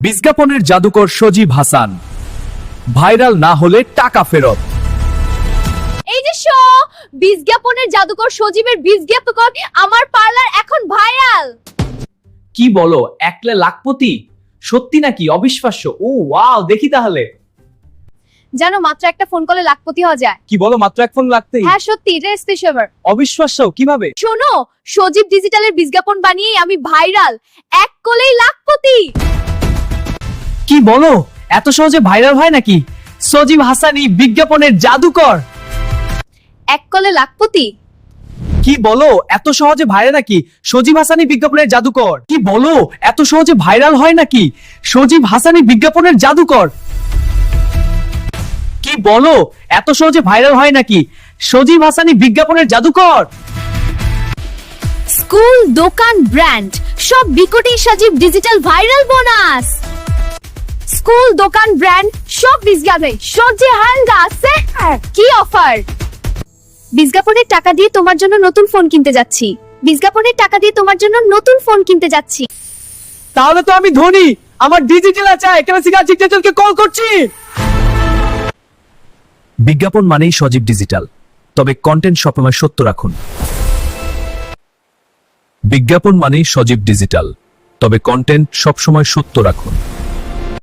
বিজ্ঞাপনের জাদুকর সজীব হাসান, ভাইরাল না হলে টাকা ফেরত। এই যে বিজ্ঞাপনের জাদুকর সজীবের বিজ্ঞাপন আমার পার্লার এখন ভাইরাল। কি বলো, 1 লাখপতি? সত্যি নাকি? অবিশ্বাস্য। ও ওয়াও, দেখি তাহলে। জানো মাত্র একটা ফোন কলে লাখপতি হওয়া যায়। কি বলো, মাত্র এক ফোন লাগতেই? হ্যাঁ সত্যি, এটা স্পেশাল। অবিশ্বাস্য, কিভাবে? শোনো, সজীব ডিজিটালের বিজ্ঞাপন বানিয়ে আমি ভাইরাল, এক কলেই লাখপতি। কি বলো, এত সহজে ভাইরাল হয় নাকি? সজীব হাসানই বিজ্ঞাপনের জাদুকর। এক কলে লাখপতি? কি বলো, এত সহজে ভাইরাল নাকি? সজীব হাসানি বিজ্ঞাপনের জাদুকর। কি বলো, এত সহজে ভাইরাল হয় নাকি? সজীব হাসানি বিজ্ঞাপনের জাদুকর। কি বলো, এত সহজে ভাইরাল হয় নাকি? সজীব হাসানি বিজ্ঞাপনের জাদুকর। স্কুল, দোকান, ব্র্যান্ড সব বিকটেই সজীব ডিজিটাল ভাইরাল বোনাস। স্কুল, দোকান, ব্র্যান্ড সব বিজ্ঞাপনে সজীব হাঙ্গা আছে। কি অফার! বিজ্ঞাপনের টাকা দিয়ে তোমার জন্য নতুন ফোন কিনতে যাচ্ছি। বিজ্ঞাপনের টাকা দিয়ে তোমার জন্য নতুন ফোন কিনতে যাচ্ছি। তাহলে তো আমি ধনী। আমার ডিজিটাল আছে, এখানে ডিজিটালকে কল করছি। বিজ্ঞাপন মানেই সজীব ডিজিটাল, তবে কন্টেন্ট সবসময় সত্য রাখুন। বিজ্ঞাপন মানেই সজীব ডিজিটাল, তবে কন্টেন্ট সবসময় সত্য রাখুন।